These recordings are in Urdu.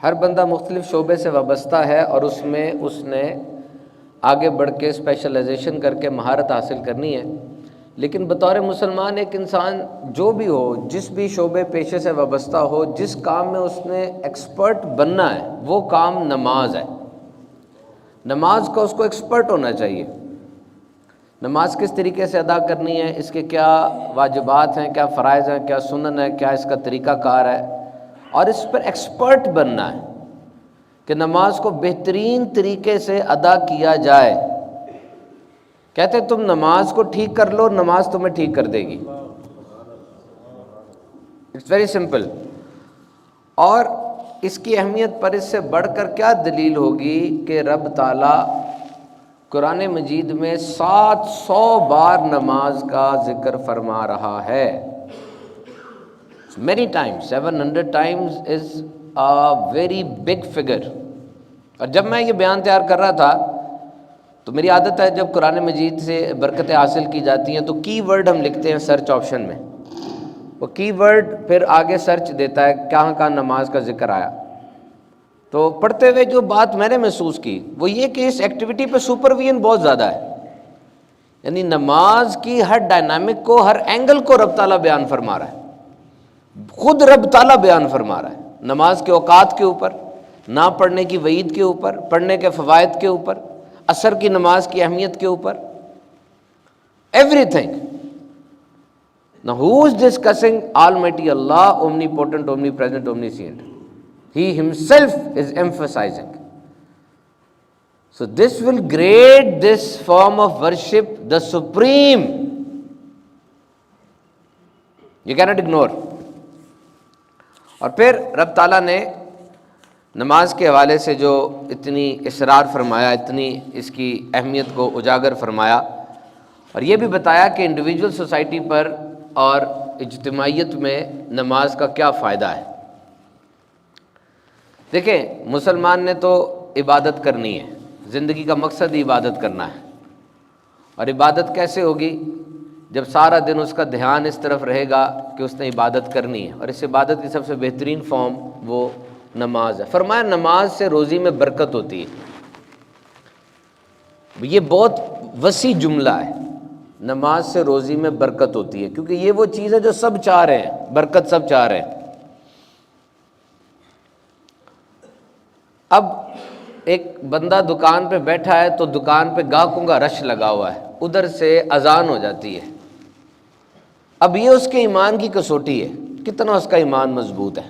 ہر بندہ مختلف شعبے سے وابستہ ہے اور اس میں اس نے آگے بڑھ کے اسپیشلائزیشن کر کے مہارت حاصل کرنی ہے، لیکن بطور مسلمان ایک انسان جو بھی ہو، جس بھی شعبے پیشے سے وابستہ ہو، جس کام میں اس نے ایکسپرٹ بننا ہے وہ کام نماز ہے۔ نماز کا اس کو ایکسپرٹ ہونا چاہیے۔ نماز کس طریقے سے ادا کرنی ہے، اس کے کیا واجبات ہیں، کیا فرائض ہیں، کیا سنن ہے، کیا اس کا طریقہ کار ہے، اور اس پر ایکسپرٹ بننا ہے کہ نماز کو بہترین طریقے سے ادا کیا جائے۔ کہتے ہیں تم نماز کو ٹھیک کر لو، نماز تمہیں ٹھیک کر دے گی۔ It's very simple. اور اس کی اہمیت پر اس سے بڑھ کر کیا دلیل ہوگی کہ رب تعالیٰ قرآن مجید میں 700 بار نماز کا ذکر فرما رہا ہے۔ many times 700 times is a very big figure۔ اور جب میں یہ بیان تیار کر رہا تھا تو میری عادت ہے جب قرآن مجید سے برکتیں حاصل کی جاتی ہیں تو کی ورڈ ہم لکھتے ہیں سرچ آپشن میں، وہ کی ورڈ پھر آگے سرچ دیتا ہے کہاں کہاں نماز کا ذکر آیا۔ تو پڑھتے ہوئے جو بات میں نے محسوس کی وہ یہ کہ اس ایکٹیویٹی پہ سپرویژن بہت زیادہ ہے، یعنی نماز کی ہر ڈائنامک کو، ہر اینگل کو رب تعالیٰ بیان فرما رہا ہے، خود رب تعالیٰ بیان فرما رہا ہے۔ نماز کے اوقات کے اوپر، نہ پڑھنے کی وعید کے اوپر، پڑھنے کے فوائد کے اوپر، عصر کی نماز کی اہمیت کے اوپر، every thing. Now who is discussing Almighty Allah, omnipotent, omnipresent, omniscient? He himself is emphasizing. So this will grade this form of worship the supreme. You cannot ignore. اور پھر رب تعالیٰ نے نماز کے حوالے سے جو اتنی اصرار فرمایا، اتنی اس کی اہمیت کو اجاگر فرمایا، اور یہ بھی بتایا کہ انڈیویجول سوسائٹی پر اور اجتماعیت میں نماز کا کیا فائدہ ہے۔ دیکھیں، مسلمان نے تو عبادت کرنی ہے، زندگی کا مقصد ہی عبادت کرنا ہے، اور عبادت کیسے ہوگی جب سارا دن اس کا دھیان اس طرف رہے گا کہ اس نے عبادت کرنی ہے، اور اس عبادت کی سب سے بہترین فارم وہ نماز ہے۔ فرمایا نماز سے روزی میں برکت ہوتی ہے۔ یہ بہت وسیع جملہ ہے، نماز سے روزی میں برکت ہوتی ہے، کیونکہ یہ وہ چیز ہے جو سب چاہ رہے ہیں، برکت سب چاہ رہے ہیں۔ اب ایک بندہ دکان پہ بیٹھا ہے تو دکان پہ گاہکوں کا رش لگا ہوا ہے، ادھر سے اذان ہو جاتی ہے۔ اب یہ اس کے ایمان کی کسوٹی ہے، کتنا اس کا ایمان مضبوط ہے۔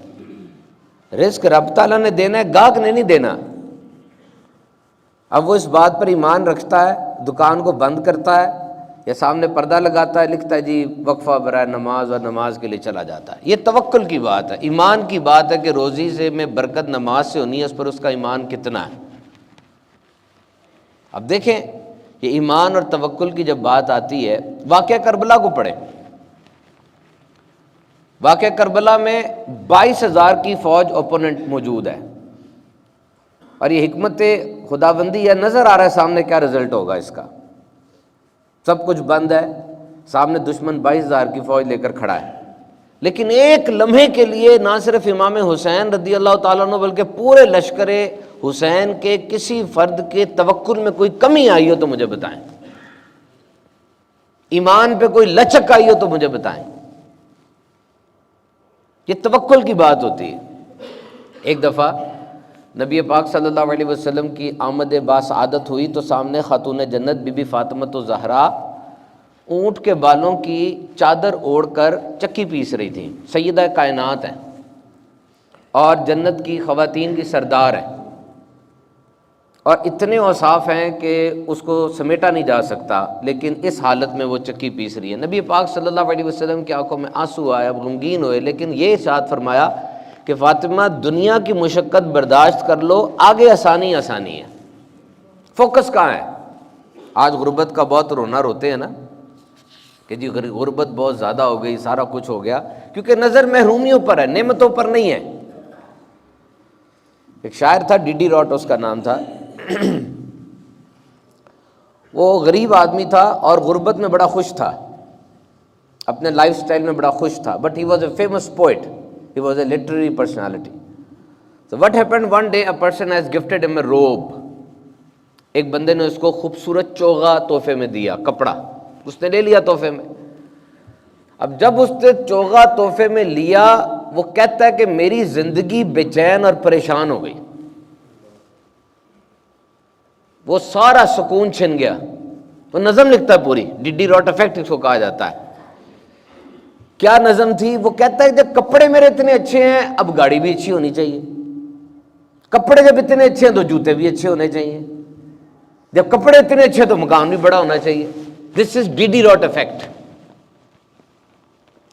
رزق رب تعالیٰ نے دینا ہے، گاہک نے نہیں دینا۔ اب وہ اس بات پر ایمان رکھتا ہے، دکان کو بند کرتا ہے یا سامنے پردہ لگاتا ہے، لکھتا ہے جی وقفہ برائے نماز، اور نماز کے لیے چلا جاتا ہے۔ یہ توکل کی بات ہے، ایمان کی بات ہے کہ روزی سے میں برکت نماز سے ہونی ہے، اس پر اس کا ایمان کتنا ہے۔ اب دیکھیں یہ ایمان اور توکل کی جب بات آتی ہے، واقعہ کربلا کو پڑھیں۔ واقعہ کربلا میں 22,000 کی فوج اوپوننٹ موجود ہے، اور یہ حکمت خداوندی ہے، نظر آ رہا ہے سامنے کیا رزلٹ ہوگا اس کا۔ سب کچھ بند ہے، سامنے دشمن 22,000 کی فوج لے کر کھڑا ہے، لیکن ایک لمحے کے لیے نہ صرف امام حسین رضی اللہ تعالیٰ عنہ بلکہ پورے لشکر حسین کے کسی فرد کے توکل میں کوئی کمی آئی ہو تو مجھے بتائیں، ایمان پہ کوئی لچک آئی ہو تو مجھے بتائیں۔ یہ توکل کی بات ہوتی ہے۔ ایک دفعہ نبی پاک صلی اللہ علیہ وسلم کی آمد باسعادت ہوئی تو سامنے خاتون جنت بی بی فاطمہ الزہرا اونٹ کے بالوں کی چادر اوڑھ کر چکی پیس رہی تھی۔ سیدہ کائنات ہیں اور جنت کی خواتین کی سردار ہیں، اور اتنے اوصاف ہیں کہ اس کو سمیٹا نہیں جا سکتا، لیکن اس حالت میں وہ چکی پیس رہی ہے۔ نبی پاک صلی اللہ علیہ وسلم کی آنکھوں میں آنسو آئے، اب غمگین ہوئے، لیکن یہ ارشاد فرمایا کہ فاطمہ دنیا کی مشقت برداشت کر لو، آگے آسانی آسانی ہے۔ فوکس کہاں ہے؟ آج غربت کا بہت رونا روتے ہیں نا کہ جی غربت بہت زیادہ ہو گئی، سارا کچھ ہو گیا، کیونکہ نظر محرومیوں پر ہے، نعمتوں پر نہیں ہے۔ ایک شاعر تھا ڈی ڈی راٹ اس کا نام تھا، وہ غریب آدمی تھا اور غربت میں بڑا خوش تھا، اپنے لائف سٹائل میں بڑا خوش تھا، but he was a famous poet, he was a literary personality. So what happened one day, a person has gifted him a robe. ایک بندے نے اس کو خوبصورت چوغا تحفے میں دیا, کپڑا اس نے لے لیا تحفے میں. اب جب اس نے چوغا تحفے میں لیا, وہ کہتا ہے کہ میری زندگی بے چین اور پریشان ہو گئی, وہ سارا سکون چھن گیا. وہ نظم لکھتا ہے پوری, ڈیڈی راٹ افیکٹ اس کو کہا جاتا ہے. کیا نظم تھی؟ وہ کہتا ہے جب کپڑے میرے اتنے اچھے ہیں, اب گاڑی بھی اچھی ہونی چاہیے. کپڑے جب اتنے اچھے ہیں تو جوتے بھی اچھے ہونے چاہیے. جب کپڑے اتنے اچھے تو مکان بھی بڑا ہونا چاہیے. دس از ڈیڈی راٹ افیکٹ.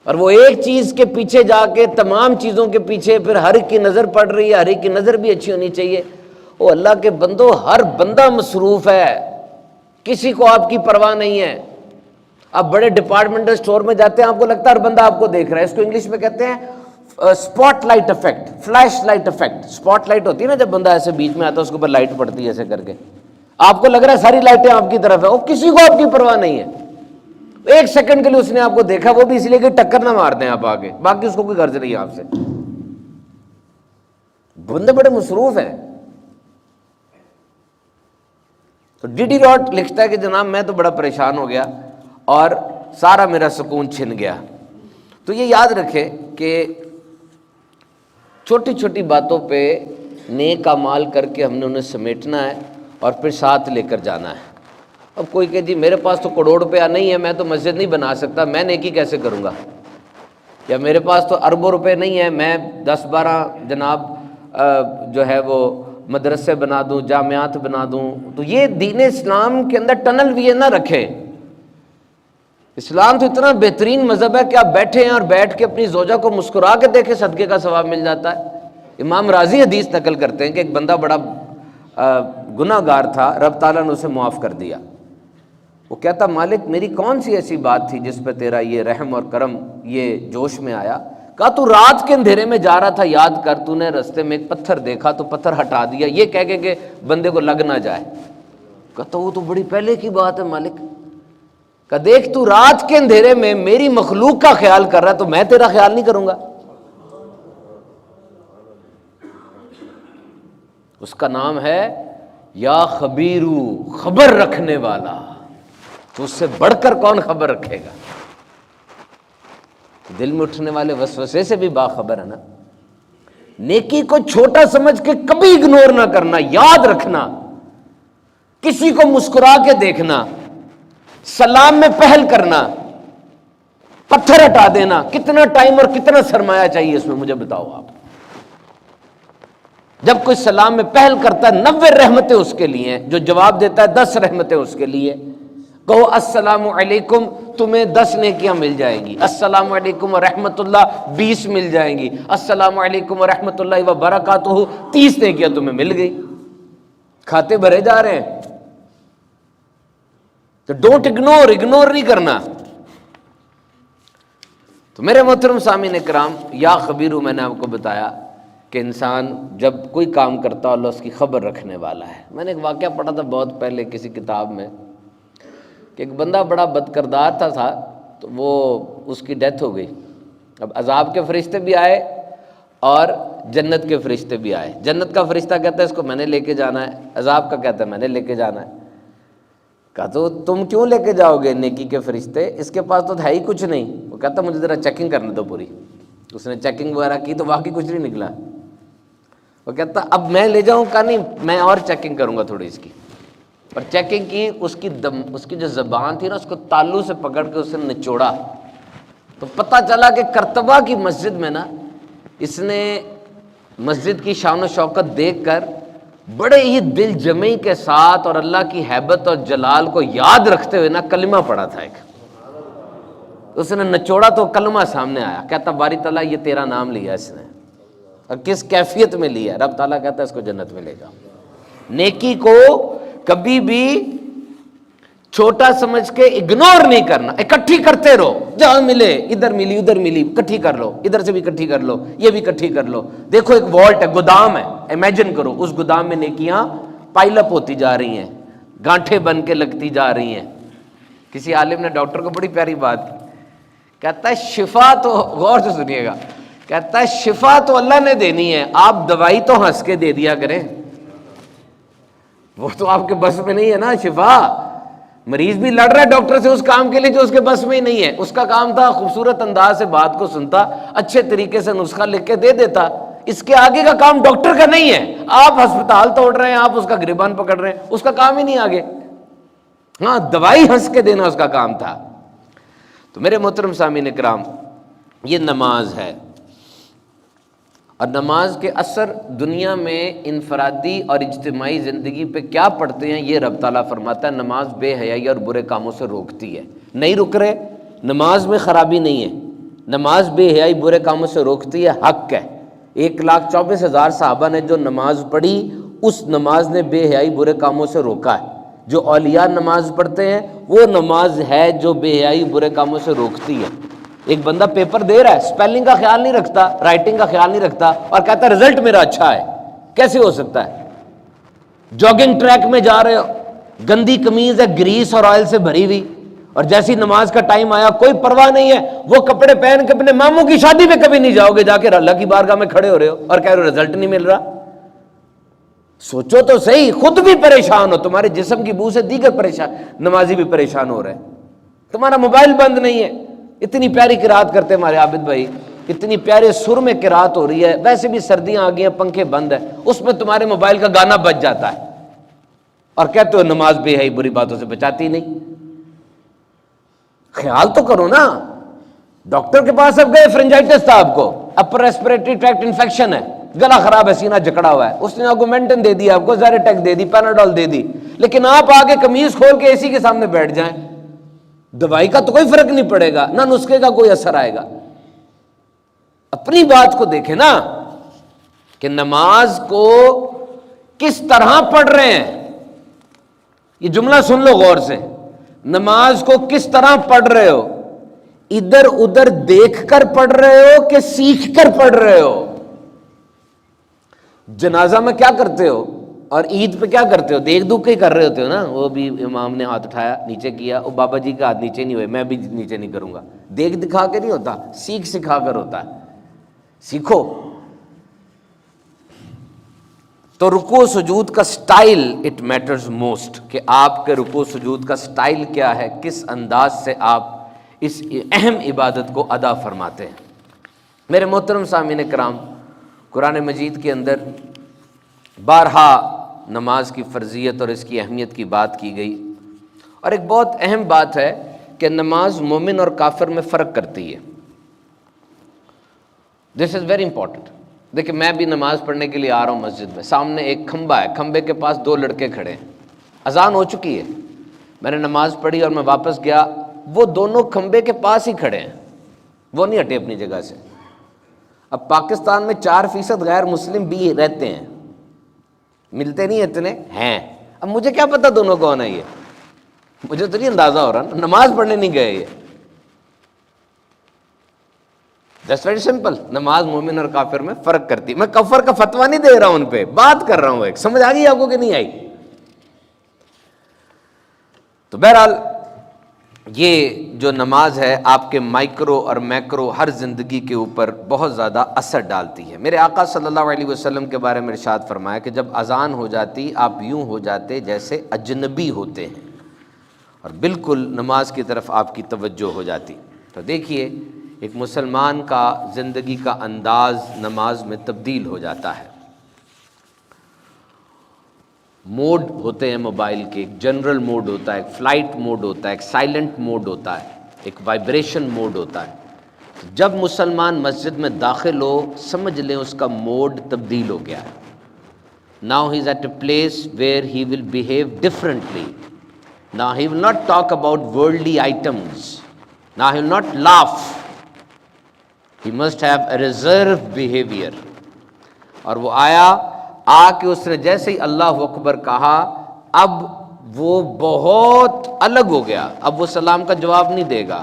اور وہ ایک چیز کے پیچھے جا کے تمام چیزوں کے پیچھے پھر ہر ایک کی نظر پڑ رہی ہے, ہر ایک کی نظر بھی اچھی ہونی چاہیے. او اللہ کے بندو, ہر بندہ مصروف ہے, کسی کو آپ کی پرواہ نہیں ہے. آپ بڑے ڈپارٹمنٹل اسٹور میں جاتے ہیں, آپ کو لگتا ہے ہر بندہ آپ کو دیکھ رہا ہے. اس کو انگلش میں کہتے ہیں spotlight effect, flash light effect. Spotlight ہوتی ہے نا, جب بندہ ایسے بیچ میں آتا ہے اس کے اوپر لائٹ پڑتی ہے ایسے کر کے, آپ کو لگ رہا ہے ساری لائٹیں آپ کی طرف ہیں, وہ کسی کو آپ کی پرواہ نہیں ہے. ایک سیکنڈ کے لیے اس نے آپ کو دیکھا, وہ بھی اس لیے کہ ٹکر نہ مار دیں آپ آگے, باقی اس کو کوئی غرض نہیں ہے آپ سے. بندے بڑے مصروف ہیں. تو ڈیڈی راٹ لکھتا ہے کہ جناب میں تو بڑا پریشان ہو گیا اور سارا میرا سکون چھن گیا. تو یہ یاد رکھے کہ چھوٹی چھوٹی باتوں پہ نیک اعمال کر کے ہم نے انہیں سمیٹنا ہے اور پھر ساتھ لے کر جانا ہے. اب کوئی کہ جی میرے پاس تو کروڑ روپیہ نہیں ہے, میں تو مسجد نہیں بنا سکتا, میں نیکی کیسے کروں گا؟ یا میرے پاس تو اربوں روپے نہیں ہے, میں 10-12 جناب جو ہے وہ مدرسے بنا دوں, جامعات بنا دوں. تو یہ دین اسلام کے اندر ٹنل بھی نہ رکھے. اسلام تو اتنا بہترین مذہب ہے کہ آپ بیٹھے ہیں اور بیٹھ کے اپنی زوجہ کو مسکرا کے دیکھیں, صدقے کا ثواب مل جاتا ہے. امام راضی حدیث نقل کرتے ہیں کہ ایک بندہ بڑا گناہ گار تھا, رب تعالیٰ نے اسے معاف کر دیا. وہ کہتا مالک میری کون سی ایسی بات تھی جس پہ تیرا یہ رحم اور کرم یہ جوش میں آیا؟ کہا تو رات کے اندھیرے میں جا رہا تھا, یاد کر, تو نے رستے میں ایک پتھر دیکھا تو پتھر ہٹا دیا, یہ کہہ کے کہ بندے کو لگ نہ جائے. کہتا وہ تو بڑی پہلے کی بات ہے مالک. کہ دیکھ تو رات کے اندھیرے میں میری مخلوق کا خیال کر رہا ہے, تو میں تیرا خیال نہیں کروں گا؟ اس کا نام ہے یا خبیرو, خبر رکھنے والا. تو اس سے بڑھ کر کون خبر رکھے گا؟ دل میں اٹھنے والے وسوسے سے بھی باخبر ہے نا. نیکی کو چھوٹا سمجھ کے کبھی اگنور نہ کرنا, یاد رکھنا, کسی کو مسکرا کے دیکھنا, سلام میں پہل کرنا, پتھر ہٹا دینا. کتنا ٹائم اور کتنا سرمایہ چاہیے اس میں, مجھے بتاؤ آپ. جب کوئی سلام میں پہل کرتا ہے 90 رحمتیں اس کے لیے ہیں, جو جواب دیتا ہے 10 رحمتیں اس کے لیے. کہو السلام علیکم, تمہیں 10 نیکیاں مل جائیں گی. السلام علیکم ورحمۃ اللہ 20 مل جائیں گی. السلام علیکم ورحمۃ اللہ وبرکاتہ 30 نیکیاں تمہیں مل گئی. کھاتے بھرے جا رہے ہیں. تو ڈونٹ اگنور نہیں کرنا. تو میرے محترم سامعین کرام, یا خبیرو میں نے آپ کو بتایا کہ انسان جب کوئی کام کرتا ہے اللہ اس کی خبر رکھنے والا ہے. میں نے ایک واقعہ پڑھا تھا بہت پہلے کسی کتاب میں کہ ایک بندہ بڑا بد کردار تھا, تو وہ اس کی ڈیتھ ہو گئی. اب عذاب کے فرشتے بھی آئے اور جنت کے فرشتے بھی آئے. جنت کا فرشتہ کہتا ہے اس کو میں نے لے کے جانا ہے, عذاب کا کہتا ہے میں نے لے کے جانا ہے. کہا تو تم کیوں لے کے جاؤ گے نیکی کے فرشتے, اس کے پاس تو ہے ہی کچھ نہیں. وہ کہتا مجھے ذرا چیکنگ کرنے دو پوری. اس نے چیکنگ وغیرہ کی تو واقعی کچھ نہیں نکلا. وہ کہتا اب میں لے جاؤں, کہا نہیں میں اور چیکنگ کروں گا تھوڑی اس کی. اور چیکنگ کی, اس کی جو زبان تھی نا اس کو تالو سے پکڑ کے اس نے نچوڑا. تو پتہ چلا کہ کرتبہ کی مسجد میں نا اس نے مسجد کی شان و شوکت دیکھ کر بڑے ہی دل جمعی کے ساتھ اور اللہ کی ہیبت اور جلال کو یاد رکھتے ہوئے نا کلمہ پڑھا تھا ایک. اس نے نچوڑا تو کلمہ سامنے آیا. کہتا باری تعالیٰ یہ تیرا نام لیا اس نے, اور کس کیفیت میں لیا. رب تعالیٰ کہتا ہے اس کو جنت میں لے جاؤ. نیکی کو کبھی بھی چھوٹا سمجھ کے اگنور نہیں کرنا, اکٹھی کرتے رہو. جہاں ملے, ادھر ملی ادھر ملی, اکٹھی کر لو, ادھر سے بھی اکٹھی کر لو, یہ بھی اکٹھی کر لو. دیکھو ایک والٹ ہے, گودام ہے, امیجن کرو اس گودام میں نیکیاں پائل اپ ہوتی جا رہی ہیں, گانٹھیں بن کے لگتی جا رہی ہیں. کسی عالم نے ڈاکٹر کو بڑی پیاری بات کی, کہتا ہے شفا تو, غور سے سنیے گا, کہتا ہے شفا تو اللہ نے دینی ہے، آپ دوائی تو ہنس کے دے دیا کریں، وہ تو آپ کے بس میں نہیں ہے نا شفا۔ مریض بھی لڑ رہا ہے ڈاکٹر سے اس کام کے لیے جو اس کے بس میں ہی نہیں ہے۔ اس کا کام تھا خوبصورت انداز سے بات کو سنتا، اچھے طریقے سے نسخہ لکھ کے دے دیتا، اس کے آگے کا کام ڈاکٹر کا نہیں ہے۔ آپ ہسپتال توڑ رہے ہیں، آپ اس کا گریبان پکڑ رہے ہیں، اس کا کام ہی نہیں آگے۔ ہاں دوائی ہنس کے دینا اس کا کام تھا۔ تو میرے محترم سامعین کرام، یہ نماز ہے، اور نماز کے اثر دنیا میں انفرادی اور اجتماعی زندگی پہ کیا پڑتے ہیں یہ رب تعالیٰ فرماتا ہے۔ نماز بے حیائی اور برے کاموں سے روکتی ہے۔ نہیں رک رہے، نماز میں خرابی نہیں ہے، نماز بے حیائی برے کاموں سے روکتی ہے، حق ہے۔ 1,24,000 صحابہ نے جو نماز پڑھی، اس نماز نے بے حیائی برے کاموں سے روکا ہے۔ جو اولیاء نماز پڑھتے ہیں وہ نماز ہے جو بے حیائی برے کاموں سے روکتی ہے۔ ایک بندہ پیپر دے رہا ہے، سپیلنگ کا خیال نہیں رکھتا، رائٹنگ کا خیال نہیں رکھتا، اور کہتا ہے رزلٹ میرا اچھا ہے، کیسے ہو سکتا ہے؟ جاگنگ ٹریک میں جا رہے ہو، گندی قمیض ہے گریس اور آئل سے بھری ہوئی، اور جیسی نماز کا ٹائم آیا کوئی پرواہ نہیں ہے، وہ کپڑے پہن کے اپنے ماموں کی شادی پہ کبھی نہیں جاؤ گے، جا کے اللہ کی بارگاہ میں کھڑے ہو رہے ہو اور کہہ رہے ہو رزلٹ نہیں مل رہا۔ سوچو تو صحیح، خود بھی پریشان ہو، تمہارے جسم کی بو سے دیگر پریشان نمازی بھی پریشان ہو رہے ہیں، تمہارا موبائل بند نہیں ہے۔ اتنی پیاری قرات کرتے ہمارے عابد بھائی، اتنی پیارے سر میں قرات ہو رہی ہے، ویسے بھی سردیاں آ گئی ہیں، پنکھے بند ہیں، اس میں تمہارے موبائل کا گانا بج جاتا ہے، اور کہتے ہو نماز بے حیائی بری باتوں سے بچاتی نہیں۔ خیال تو کرو نا، ڈاکٹر کے پاس اب گئے، فرنجائٹس تھا آپ کو، اپر ریسپریٹری ٹریکٹ انفیکشن ہے، گلا خراب ہے، سینہ جکڑا ہوا ہے، اس نے آگومنٹن دے دی، آپ کو زیریٹیک دے دی، پیناڈول دے دی، لیکن آپ آگے قمیض کھول کے اے سی کے سامنے بیٹھ جائیں، دوائی کا تو کوئی فرق نہیں پڑے گا، نہ نسخے کا کوئی اثر آئے گا۔ اپنی بات کو دیکھیں نا کہ نماز کو کس طرح پڑھ رہے ہیں، یہ جملہ سن لو غور سے، نماز کو کس طرح پڑھ رہے ہو؟ ادھر ادھر دیکھ کر پڑھ رہے ہو کہ سیکھ کر پڑھ رہے ہو؟ جنازہ میں کیا کرتے ہو اور عید پہ کیا کرتے ہو؟ دیکھ دکھ کے ہی کر رہے ہوتے ہو نا، وہ بھی امام نے ہاتھ اٹھایا نیچے کیا، وہ بابا جی کا ہاتھ نیچے نہیں ہوئے، میں بھی نیچے نہیں کروں گا، دیکھ دکھا کے نہیں ہوتا، سیکھ سکھا کر ہوتا ہے۔ سیکھو۔ تو رکوع سجود کا سٹائل اٹ میٹرز موسٹ، کہ آپ کے رکوع سجود کا سٹائل کیا ہے، کس انداز سے آپ اس اہم عبادت کو ادا فرماتے ہیں۔ میرے محترم سامعین کرام، قرآن مجید کے اندر بارہا نماز کی فرضیت اور اس کی اہمیت کی بات کی گئی، اور ایک بہت اہم بات ہے کہ نماز مومن اور کافر میں فرق کرتی ہے۔ دس از ویری امپورٹنٹ۔ دیکھیں میں بھی نماز پڑھنے کے لیے آ رہا ہوں مسجد میں، سامنے ایک کھمبا ہے، کھمبے کے پاس 2 لڑکے کھڑے ہیں، اذان ہو چکی ہے، میں نے نماز پڑھی اور میں واپس گیا، وہ دونوں کھمبے کے پاس ہی کھڑے ہیں، وہ نہیں ہٹے اپنی جگہ سے۔ اب پاکستان میں 4% غیر مسلم بھی رہتے ہیں، ملتے نہیں اتنے ہیں، اب مجھے کیا پتا دونوں کون ہے، یہ مجھے تو نہیں اندازہ ہو رہا، نماز پڑھنے نہیں گئے یہ۔ That's very simple۔ نماز مومن اور کافر میں فرق کرتی ہے۔ میں کفر کا فتویٰ نہیں دے رہا ہوں، ان پہ بات کر رہا ہوں، ایک سمجھ آ گئی آپ کو کہ نہیں آئی؟ تو بہرحال یہ جو نماز ہے آپ کے مائکرو اور میکرو ہر زندگی کے اوپر بہت زیادہ اثر ڈالتی ہے۔ میرے آقا صلی اللہ علیہ وسلم کے بارے میں ارشاد فرمایا کہ جب اذان ہو جاتی آپ یوں ہو جاتے جیسے اجنبی ہوتے ہیں، اور بالکل نماز کی طرف آپ کی توجہ ہو جاتی۔ تو دیکھیے ایک مسلمان کا زندگی کا انداز نماز میں تبدیل ہو جاتا ہے۔ موڈ ہوتے ہیں موبائل کے، ایک جنرل موڈ ہوتا ہے، ایک فلائٹ موڈ ہوتا ہے، ایک سائلنٹ موڈ ہوتا ہے، ایک وائبریشن موڈ ہوتا ہے۔ جب مسلمان مسجد میں داخل ہو سمجھ لیں اس کا موڈ تبدیل ہو گیا ہے۔ Now he is at a place where he will behave differently. Now he will not talk about worldly items. Now he will not laugh. He must have a reserved behavior۔ اور وہ آیا، آ کے اس نے جیسے ہی اللہ اکبر کہا، اب وہ بہت الگ ہو گیا، اب وہ سلام کا جواب نہیں دے گا،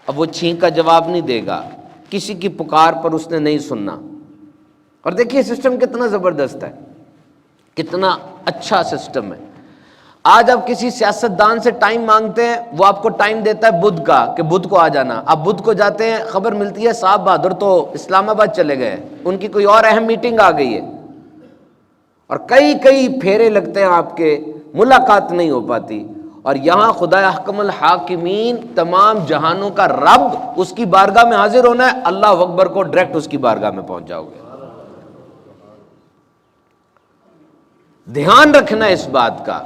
اب وہ چھینک کا جواب نہیں دے گا، کسی کی پکار پر اس نے نہیں سننا۔ اور دیکھیے سسٹم کتنا زبردست ہے، کتنا اچھا سسٹم ہے۔ آج آپ کسی سیاستدان سے ٹائم مانگتے ہیں، وہ آپ کو ٹائم دیتا ہے بدھ کا کہ بدھ کو آ جانا، آپ بدھ کو جاتے ہیں، خبر ملتی ہے صاحب بہادر تو اسلام آباد چلے گئے، ان کی کوئی اور اہم میٹنگ آ گئی ہے، اور کئی پھیرے لگتے ہیں آپ کے، ملاقات نہیں ہو پاتی۔ اور یہاں خدا احکم الحاکمین، تمام جہانوں کا رب، اس کی بارگاہ میں حاضر ہونا ہے، اللہ اکبر کو ڈائریکٹ اس کی بارگاہ میں پہنچ جاؤ گے۔ دھیان رکھنا اس بات کا،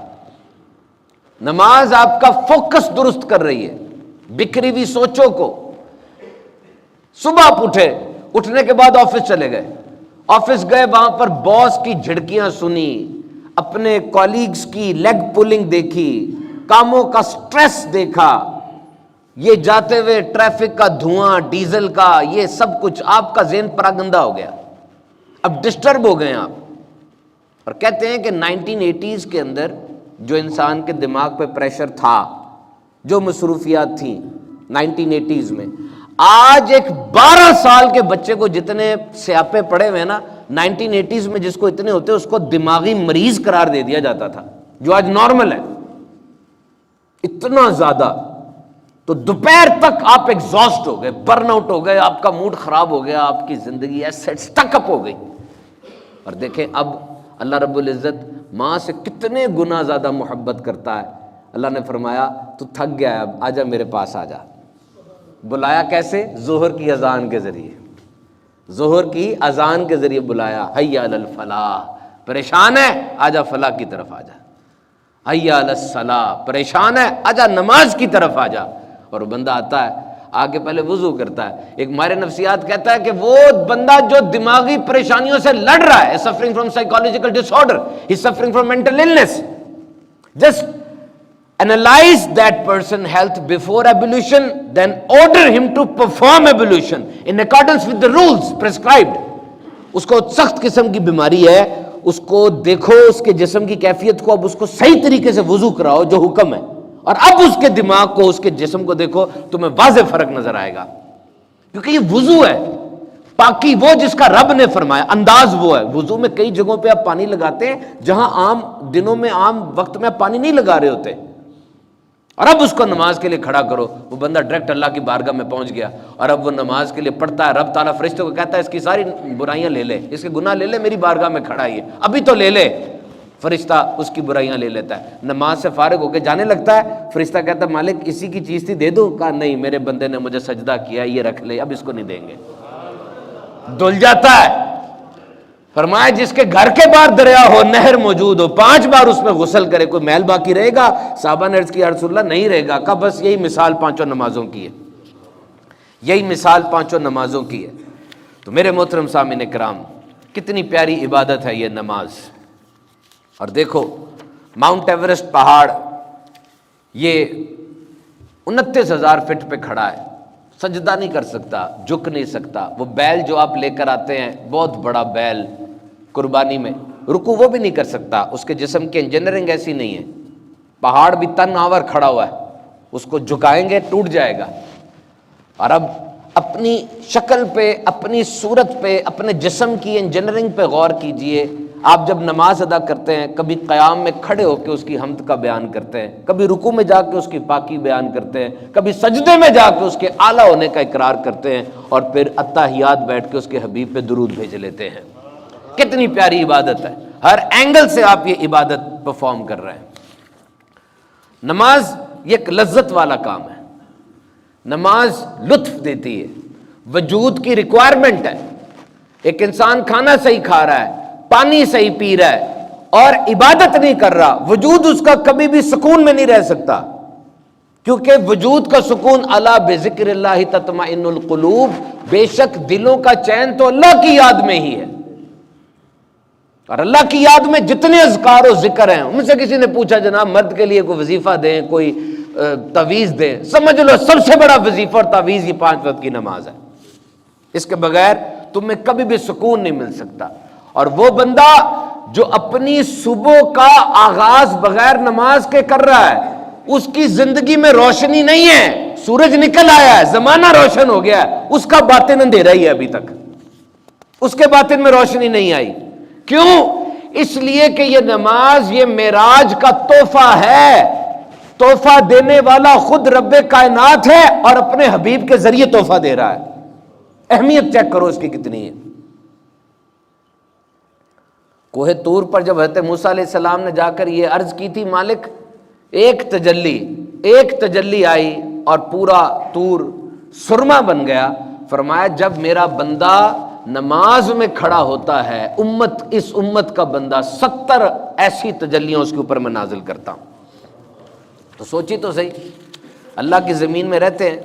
نماز آپ کا فوکس درست کر رہی ہے، بکھری ہوئی سوچوں کو۔ صبح آپ اٹھنے کے بعد آفس چلے گئے، آفس گئے، وہاں پر باس کی جھڑکیاں سنی، اپنے کولیگز کی لیگ پولنگ دیکھی، کاموں کا سٹریس دیکھا، یہ جاتے ہوئے ٹریفک کا دھواں، ڈیزل کا، یہ سب کچھ، آپ کا ذہن پراگندہ ہو گیا، اب ڈسٹرب ہو گئے آپ۔ اور کہتے ہیں کہ 1980s کے اندر جو انسان کے دماغ پہ پریشر تھا، جو مصروفیات تھیں 1980s میں، آج ایک 12 سال کے بچے کو جتنے سیاپے پڑے ہوئے نا 1980s میں جس کو اتنے ہوتے اس کو دماغی مریض قرار دے دیا جاتا تھا، جو آج نارمل ہے، اتنا زیادہ۔ تو دوپہر تک آپ ایگزاسٹ ہو گئے، برن آؤٹ ہو گئے، آپ کا موڈ خراب ہو گیا، آپ کی زندگی ایسے سٹک اپ ہو گئی۔ اور دیکھیں اب اللہ رب العزت ماں سے کتنے گنا زیادہ محبت کرتا ہے۔ اللہ نے فرمایا تو تھک گیا ہے، اب آجا میرے پاس آجا۔ بلایا کیسے؟ ظہر کی اذان کے ذریعے، ظہر کی اذان کے ذریعے بلایا، حی علی الفلاح، پریشان ہے آجا فلاح کی طرف آجا، حی علی الصلاح، پریشان ہے آجا نماز کی طرف آجا۔ اور بندہ آتا ہے، آگے پہلے وضو کرتا ہے۔ ایک ماہر نفسیات کہتا ہے کہ وہ بندہ جو دماغی پریشانیوں سے لڑ رہا ہے، suffering from psychological disorder, he's suffering from mental illness, just analyze that person health before ablution, then order him to perform ablution in accordance with the rules prescribed. اس کو سخت قسم کی بیماری ہے، اس کو دیکھو، اس کے جسم کی کیفیت کو، اب اس کو صحیح طریقے سے وضو کراؤ جو حکم ہے، اور اب اس کے دماغ کو، اس کے جسم کو دیکھو، تمہیں واضح فرق نظر آئے گا، کیونکہ یہ وضو ہے، پاکی وہ جس کا رب نے فرمایا، انداز وہ ہے۔ وضو میں کئی جگہوں پہ آپ پانی لگاتے ہیں جہاں عام دنوں میں، عام وقت میں آپ پانی نہیں لگا رہے ہوتے، اور اب اس کو نماز کے لیے کھڑا کرو، وہ بندہ ڈائریکٹ اللہ کی بارگاہ میں پہنچ گیا، اور اب وہ نماز کے لیے پڑھتا ہے، رب تعالیٰ فرشتوں کو کہتا ہے اس کی ساری برائیاں لے لے، اس کے گناہ لے لے، میری بارگاہ میں کھڑا ہی ہے، ابھی تو لے لے۔ فرشتہ اس کی برائیاں لے لیتا ہے، نماز سے فارغ ہو کے جانے لگتا ہے، فرشتہ کہتا ہے مالک اسی کی چیز تھی دے دوں؟ کہا نہیں، میرے بندے نے مجھے سجدہ کیا، یہ رکھ لے، اب اس کو نہیں دیں گے، دھل جاتا ہے۔ فرمایا جس کے گھر کے باہر دریا ہو، نہر موجود ہو، 5 بار اس میں غسل کرے، کوئی میل باقی رہے گا؟ صحابہ نے عرض کی یا رسول اللہ نہیں رہے گا۔ کہا بس یہی مثال 5 نمازوں کی ہے، یہی مثال 5 نمازوں کی ہے۔ تو میرے محترم سامعین کرام، کتنی پیاری عبادت ہے یہ نماز۔ اور دیکھو ماؤنٹ ایورسٹ پہاڑ یہ 29,000 فٹ پہ کھڑا ہے، سجدہ نہیں کر سکتا، جھک نہیں سکتا۔ وہ بیل جو آپ لے کر آتے ہیں، بہت بڑا بیل قربانی میں، رکوع وہ بھی نہیں کر سکتا، اس کے جسم کی انجینئرنگ ایسی نہیں ہے۔ پہاڑ بھی تن آور کھڑا ہوا ہے، اس کو جھکائیں گے ٹوٹ جائے گا۔ اور اب اپنی شکل پہ، اپنی صورت پہ، اپنے جسم کی انجینئرنگ پہ غور کیجئے۔ آپ جب نماز ادا کرتے ہیں، کبھی قیام میں کھڑے ہو کے اس کی حمد کا بیان کرتے ہیں، کبھی رکوع میں جا کے اس کی پاکی بیان کرتے ہیں، کبھی سجدے میں جا کے اس کے اعلیٰ ہونے کا اقرار کرتے ہیں، اور پھر اتحیات بیٹھ کے اس کے حبیب پہ درود بھیج لیتے ہیں۔ کتنی پیاری عبادت ہے، ہر اینگل سے آپ یہ عبادت پرفارم کر رہے ہیں۔ نماز یہ ایک لذت والا کام ہے، نماز لطف دیتی ہے، وجود کی ریکوائرمنٹ ہے۔ ایک انسان کھانا صحیح کھا رہا ہے، پانی صحیح پی رہا ہے، اور عبادت نہیں کر رہا، وجود اس کا کبھی بھی سکون میں نہیں رہ سکتا، کیونکہ وجود کا سکون الا بذکر اللہ تطمئن القلوب، بے شک دلوں کا چین تو اللہ کی یاد میں ہی ہے۔ اور اللہ کی یاد میں جتنے اذکار و ذکر ہیں، ان سے کسی نے پوچھا جناب مرد کے لیے کوئی وظیفہ دیں، کوئی تعویذ دیں، سمجھ لو سب سے بڑا وظیفہ اور تعویذ یہ 5 وقت کی نماز ہے۔ اس کے بغیر تمہیں کبھی بھی سکون نہیں مل سکتا۔ اور وہ بندہ جو اپنی صبح کا آغاز بغیر نماز کے کر رہا ہے، اس کی زندگی میں روشنی نہیں ہے، سورج نکل آیا ہے، زمانہ روشن ہو گیا ہے، اس کا باطن اندھیرا ہی ہے ابھی تک، اس کے باطن میں روشنی نہیں آئی۔ کیوں؟ اس لیے کہ یہ نماز یہ معراج کا تحفہ ہے، تحفہ دینے والا خود رب کائنات ہے اور اپنے حبیب کے ذریعے تحفہ دے رہا ہے۔ اہمیت چیک کرو اس کی کتنی ہے۔ کوہ طور پر جب حضرت موسیٰ علیہ السلام نے جا کر یہ عرض کی تھی، مالک ایک تجلی آئی اور پورا طور سرما بن گیا، فرمایا جب میرا بندہ نماز میں کھڑا ہوتا ہے، اس امت کا بندہ 70 ایسی تجلیاں اس کے اوپر میں نازل کرتا ہوں۔ تو سوچی تو صحیح، اللہ کی زمین میں رہتے ہیں،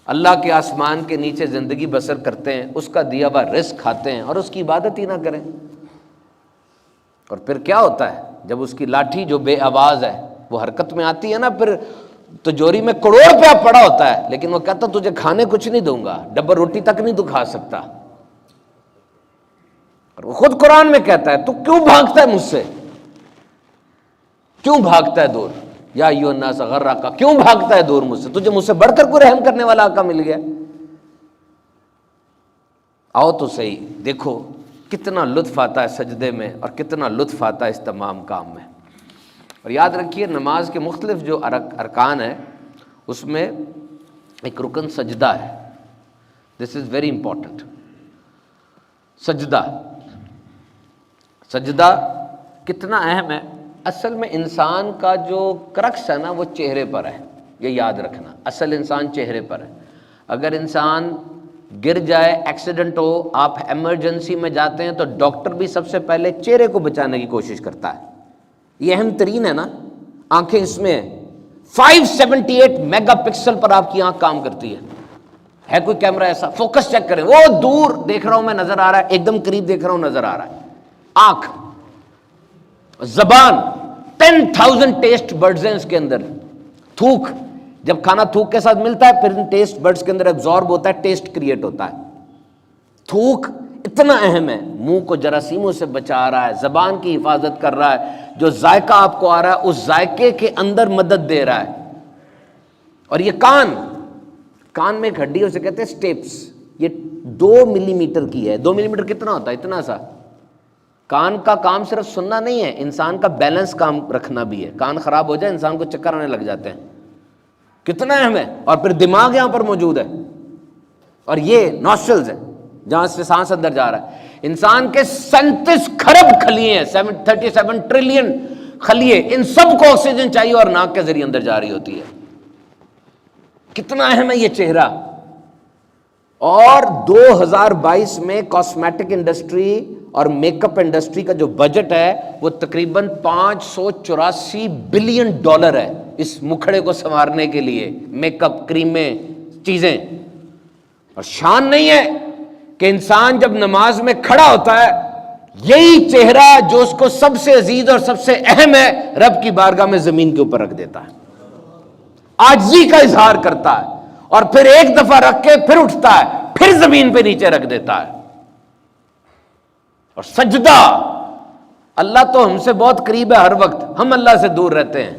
اللہ کے آسمان کے نیچے زندگی بسر کرتے ہیں، اس کا دیا ہوا رزق کھاتے ہیں اور اس کی عبادت ہی نہ کریں، اور پھر کیا ہوتا ہے جب اس کی لاٹھی جو بے آواز ہے وہ حرکت میں آتی ہے نا، پھر تجوری میں کروڑ روپیہ پڑا ہوتا ہے لیکن وہ کہتا تجھے کھانے کچھ نہیں دوں گا، ڈبر روٹی تک نہیں تو کھا سکتا۔ اور وہ خود قرآن میں کہتا ہے تو کیوں بھاگتا ہے مجھ سے، کیوں بھاگتا ہے دور، یا ایھا الناس غرک، کیوں بھاگتا ہے دور مجھ سے، تجھے مجھ سے بڑھ کر کوئی رحم کرنے والا آقا مل گیا۔ آؤ تو صحیح دیکھو کتنا لطف آتا ہے سجدے میں اور کتنا لطف آتا ہے اس تمام کام میں۔ اور یاد رکھیے نماز کے مختلف جو ارکان ہیں اس میں ایک رکن سجدہ ہے، دس از ویری امپورٹنٹ۔ سجدہ کتنا اہم ہے، اصل میں انسان کا جو کرکس ہے نا وہ چہرے پر ہے، یہ یاد رکھنا، اصل انسان چہرے پر ہے۔ اگر انسان گر جائے، ایکسیڈنٹ ہو، آپ ایمرجنسی میں جاتے ہیں تو ڈاکٹر بھی سب سے پہلے چہرے کو بچانے کی کوشش کرتا ہے، یہ اہم ترین ہے نا، آنکھیں اس میں 578 میگا پکسل پر آپ کی آنکھ کام کرتی ہے کوئی کیمرہ ایسا، فوکس چیک کریں، وہ دور دیکھ رہا ہوں میں نظر آ رہا ہے، ایک دم قریب دیکھ رہا ہوں نظر آ رہا ہے۔ آنکھ، زبان، 10,000 ٹیسٹ برڈز ہیں اس کے اندر، تھوک، جب کھانا تھوک کے ساتھ ملتا ہے پھر ان ٹیسٹ برڈز کے اندر ایبزارب ہوتا ہے، ٹیسٹ کریٹ ہوتا ہے۔ تھوک اتنا اہم ہے، منہ کو جراثیموں سے بچا رہا ہے، زبان کی حفاظت کر رہا ہے، جو ذائقہ آپ کو آ رہا ہے اس ذائقے کے اندر مدد دے رہا ہے۔ اور یہ کان میں ایک ہڈی ہے اسے کہتے ہیں سٹیپس، یہ 2 ملی میٹر کی ہے۔ 2 ملی میٹر کتنا ہوتا ہے؟ اتنا سا۔ کان کا کام صرف سننا نہیں ہے، انسان کا بیلنس کام رکھنا بھی ہے، کان خراب ہو جائے انسان کو چکر آنے لگ جاتے ہیں، کتنا اہم ہے۔ اور پھر دماغ یہاں پر موجود ہے، اور یہ نوسٹرلز ہے جہاں سے سانس اندر جا رہا ہے۔ انسان کے 37 کھرب خلیے ہیں، 37 ٹریلین خلیے، ان سب کو آکسیجن چاہیے اور ناک کے ذریعے اندر جاری ہوتی ہے۔ کتنا اہم ہے یہ چہرہ۔ اور 2022 میں کاسمیٹک انڈسٹری اور میک اپ انڈسٹری کا جو بجٹ ہے وہ تقریباً $584 بلین ہے اس مکھڑے کو سنوارنے کے لیے، میک اپ، کریمیں، چیزیں۔ اور شان نہیں ہے کہ انسان جب نماز میں کھڑا ہوتا ہے یہی چہرہ جو اس کو سب سے عزیز اور سب سے اہم ہے رب کی بارگاہ میں زمین کے اوپر رکھ دیتا ہے، عاجزی کا اظہار کرتا ہے، اور پھر ایک دفعہ رکھ کے پھر اٹھتا ہے، پھر زمین پہ نیچے رکھ دیتا ہے۔ اور سجدہ، اللہ تو ہم سے بہت قریب ہے ہر وقت، ہم اللہ سے دور رہتے ہیں۔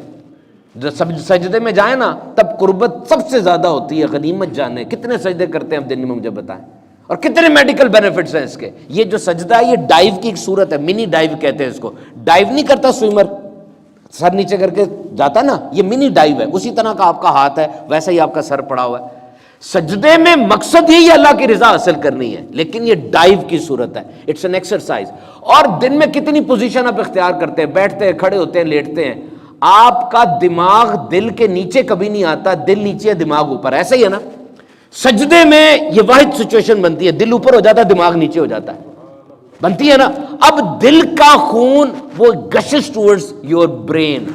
جو سجدے میں جائیں نا تب قربت سب سے زیادہ ہوتی ہے، غنیمت جانے کتنے سجدے کرتے ہیں اب دن میں مجھے بتائیں، اور کتنے میڈیکل بینیفٹس ہیں اس کے۔ یہ جو سجدہ ہے یہ ڈائیو کی ایک صورت ہے، منی ڈائیو کہتے ہیں اس کو۔ ڈائیو نہیں کرتا سوئمر، سر نیچے کر کے جاتا نا، یہ منی ڈائیو ہے، اسی طرح کا آپ کا ہاتھ ہے، ویسا ہی آپ کا سر پڑا ہوا ہے۔ سجدے میں مقصد ہی اللہ کی رضا حاصل کرنی ہے، لیکن یہ ڈائیو کی صورت ہے، اٹس این ایکسرسائز۔ اور دن میں کتنی پوزیشن آپ اختیار کرتے ہیں، بیٹھتے ہیں، کھڑے ہوتے ہیں، لیٹتے ہیں، آپ کا دماغ دل کے نیچے کبھی نہیں آتا، دل نیچے دماغ اوپر، ایسا ہی ہے نا۔ سجدے میں یہ واحد سچویشن بنتی ہے، دل اوپر ہو جاتا ہے دماغ نیچے ہو جاتا ہے، بنتی ہے نا۔ اب دل کا خون وہ گشز ٹورڈز یور برین،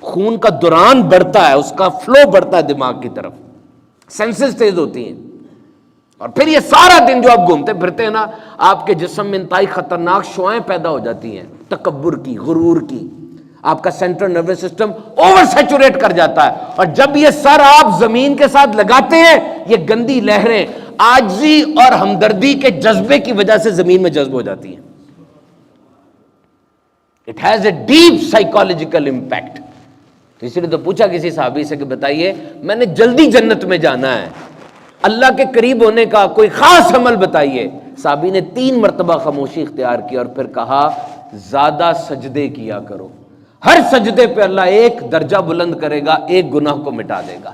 خون کا دوران بڑھتا ہے، اس کا فلو بڑھتا ہے دماغ کی طرف، سینسز تیز ہوتی ہیں۔ اور پھر یہ سارا دن جو آپ گھومتے پھرتے ہیں نا، آپ کے جسم میں انتہائی خطرناک شعاعیں پیدا ہو جاتی ہیں، تکبر کی، غرور کی، آپ کا central nervous system over saturate کر جاتا ہے۔ اور جب یہ سر آپ زمین کے ساتھ لگاتے ہیں یہ گندی لہریں عاجزی اور ہمدردی کے جذبے کی وجہ سے زمین میں جذب ہو جاتی ہیں۔ It has a deep psychological impact. تو اسی لیے تو پوچھا کسی صحابی سے کہ بتائیے میں نے جلدی جنت میں جانا ہے، اللہ کے قریب ہونے کا کوئی خاص عمل بتائیے۔ صحابی نے 3 مرتبہ خاموشی اختیار کی اور پھر کہا زیادہ سجدے کیا کرو، ہر سجدے پہ اللہ ایک درجہ بلند کرے گا، ایک گناہ کو مٹا دے گا۔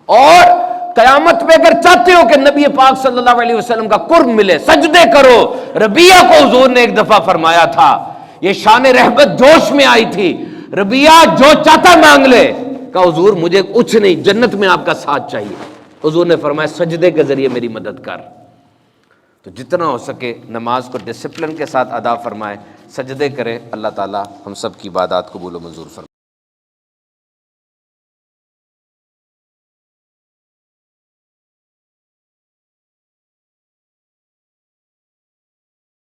اور قیامت پہ اگر چاہتے ہو کہ نبی پاک صلی اللہ علیہ وسلم کا قرب ملے، سجدے کرو۔ ربیہ کو حضور نے ایک دفعہ فرمایا تھا، یہ شان رحمت جوش میں آئی تھی، ربیہ جو چاہتا مانگ لے، کہا حضور مجھے کچھ نہیں، جنت میں آپ کا ساتھ چاہیے۔ حضور نے فرمایا سجدے کے ذریعے میری مدد کر۔ تو جتنا ہو سکے نماز کو ڈسپلن کے ساتھ ادا فرمائے، سجدے کرے، اللہ تعالی ہم سب کی عبادات قبول و منظور فرمائے۔